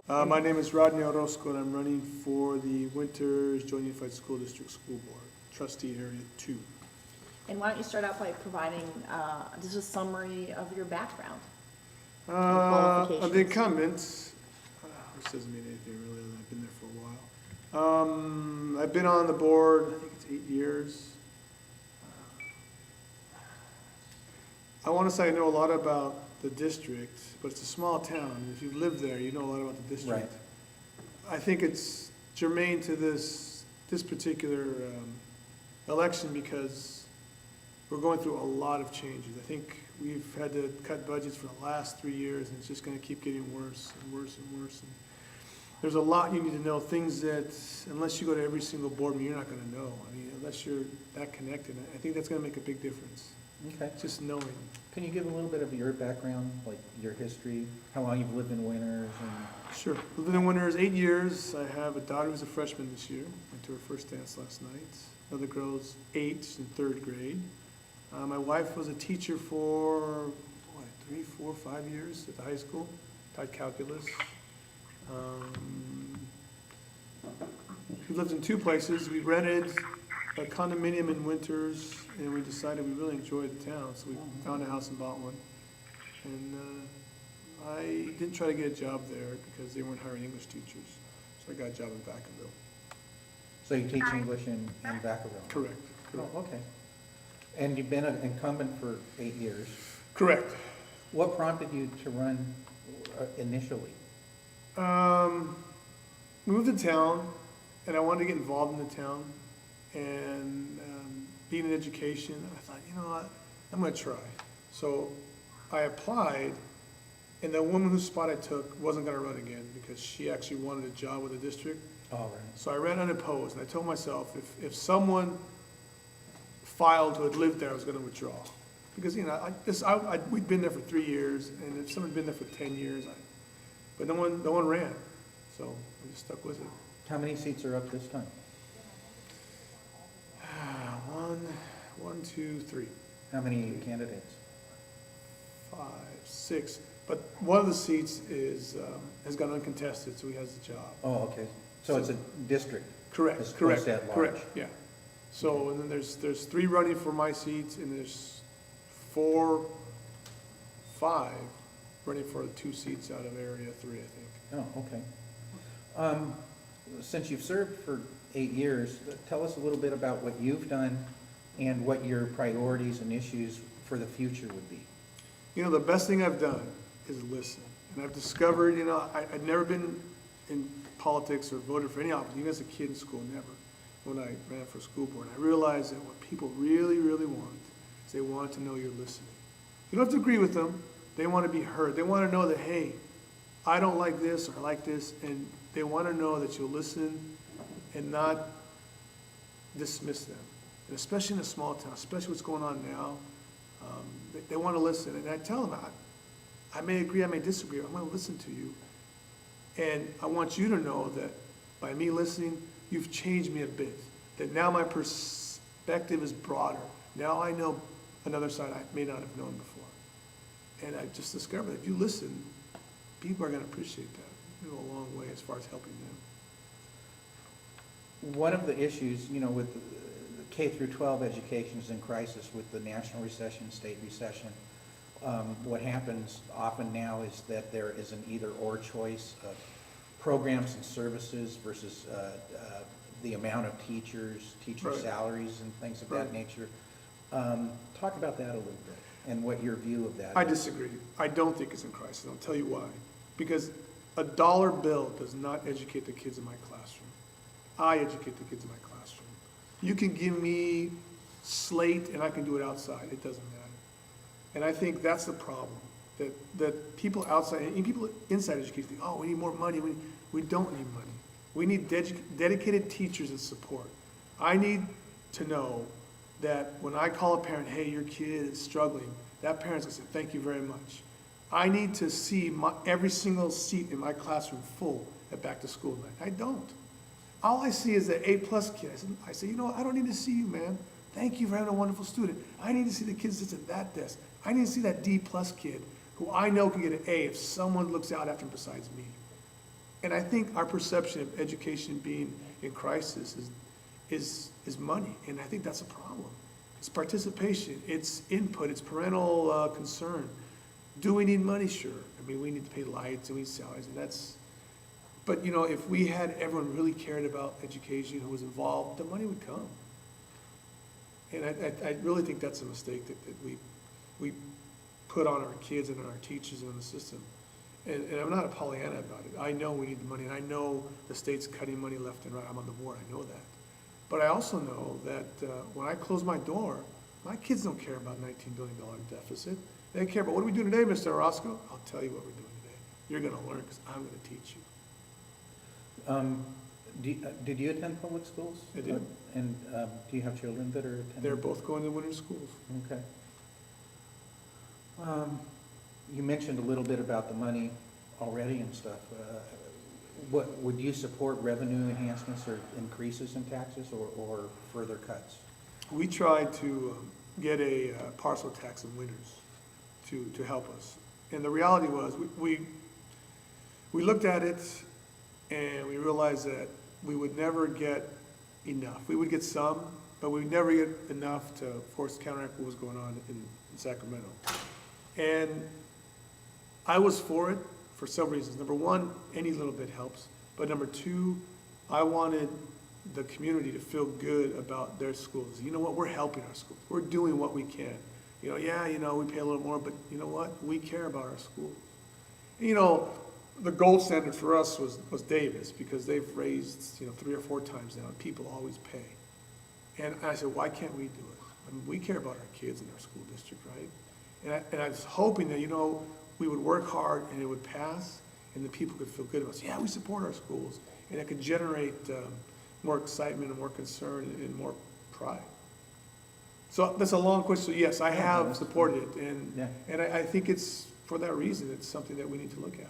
My name is Rodney Orosco, and I'm running for the Winters Joint Unified School District School Board, Trustee Area 2. And why don't you start out by providing just a summary of your background? I'm the incumbent, which doesn't mean anything really, I've been there for a while. I've been on the board, I think it's 8 years. I want to say I know a lot about the district, but it's a small town. If you've lived there, you know a lot about the district. Right. I think it's germane to this particular election because we're going through a lot of changes. I think we've had to cut budgets for the last 3 years, and it's just going to keep getting worse and worse and worse. And there's a lot you need to know, things that, unless you go to every single board meeting, you're not going to know. I mean, unless you're that connected. I think that's going to make a big difference. Okay. Just knowing. Can you give a little bit of your background, like your history, how long you've lived in Winters? And... Sure. Lived in Winters 8 years. I have a daughter who's a freshman this year. Went to her first dance last night. Another girl's 8 in 3rd grade. My wife was a teacher for, 3, 4, 5 years at the high school. Taught calculus. We lived in 2 places. We rented a condominium in Winters, and we decided we really enjoyed the town, so we found a house and bought one. And I didn't try to get a job there because they weren't hiring English teachers, so I got a job in Vacaville. So you teach English in Vacaville? Correct. Oh, okay. And you've been an incumbent for 8 years. Correct. What prompted you to run initially? Moved to town, and I wanted to get involved in the town. And being in education, I thought, you know what, I'm going to try. So I applied, and the woman whose spot I took wasn't going to run again because she actually wanted a job with the district. All right. So I ran unopposed, and I told myself if someone filed who had lived there, I was going to withdraw. Because, you know, we'd been there for 3 years, and if someone had been there for 10 years, but no one ran. So I just stuck with it. How many seats are up this time? 1, 2, 3. How many candidates? 5, 6. But one of the seats has gone uncontested, so he has the job. Oh, okay. So it's a district? Correct, It's correct, close at large. correct, yeah. So, and then there's 3 running for my seats, and there's 4, 5 running for the 2 seats out of area 3, I think. Oh, okay. Since you've served for 8 years, tell us a little bit about what you've done and what your priorities and issues for the future would be. You know, the best thing I've done is listen. And I've discovered, you know, I'd never been in politics or voted for any office, even as a kid in school, never, when I ran for school board. I realized that what people really, really want is they want to know you're listening. You don't have to agree with them. They want to be heard. They want to know that, hey, I don't like this or I like this, and they want to know that you'll listen and not dismiss them. And especially in a small town, especially what's going on now, they want to listen. And I tell them, I may agree, I may disagree, I'm going to listen to you. And I want you to know that by me listening, you've changed me a bit. That now my perspective is broader. Now I know another side I may not have known before. And I just discovered that if you listen, people are going to appreciate that. It'll go a long way as far as helping them. One of the issues, you know, with K through 12 education is in crisis with the national recession, state recession. What happens often now is that there is an either-or choice of programs and services versus the amount of teachers, teacher Right. salaries, and things of Right. that nature. Talk about that a little bit and what your view of that I is. disagree. I don't think it's in crisis. I'll tell you why. Because a dollar bill does not educate the kids in my classroom. I educate the kids in my classroom. You can give me slate and I can do it outside. It doesn't matter. And I think that's the problem. That people outside, and people inside education think, oh, we need more money. We don't need money. We need dedicated teachers and support. I need to know that when I call a parent, hey, your kid is struggling, that parent's going to say, thank you very much. I need to see every single seat in my classroom full at back to school night. I don't. All I see is the A+ kid. I say, you know what? I don't need to see you, man. Thank you for having a wonderful student. I need to see the kid that sits at that desk. I need to see that D+ kid who I know can get an A if someone looks out after him besides me. And I think our perception of education being in crisis is money, and I think that's a problem. It's participation, it's input, it's parental concern. Do we need money? Sure. I mean, we need to pay lights and we need salaries, and that's, but you know, if we had everyone really cared about education, who was involved, the money would come. And I really think that's a mistake that we put on our kids and on our teachers and on the system. And I'm not a Pollyanna about it. I know we need the money, and I know the state's cutting money left and right. I'm on the board, I know that. But I also know that when I close my door, my kids don't care about $19 billion deficit. They care about, what are we doing today, Mr. Orosco? I'll tell you what we're doing today. You're gonna learn, because I'm gonna teach you. Did you attend public schools? I did. And do you have children that are attending? They're both going to winter schools. Okay. You mentioned a little bit about the money already and stuff. What, would you support revenue enhancements or increases in taxes or further cuts? We tried to get a parcel tax in winters to help us. And the reality was, we looked at it and we realized that we would never get enough. We would get some, but we'd never get enough to force counteract what was going on in Sacramento. And I was for it for several reasons. Number one, any little bit helps. But number two, I wanted the community to feel good about their schools. You know what, we're helping our schools. We're doing what we can. You know, yeah, you know, we pay a little more, but you know what, we care about our schools. And, you know, the gold standard for us was Davis, because they've raised, you know, 3 or 4 times now, and people always pay. And I said, why can't we do it? I mean, we care about our kids in our school district, right? And I was hoping that, you know, we would work hard and it would pass, and the people could feel good about us. Yeah, we support our schools, and it could generate more excitement and more concern and more pride. So that's a long question. So yes, I have supported it, and I think it's, for that reason, it's something that we need to look at.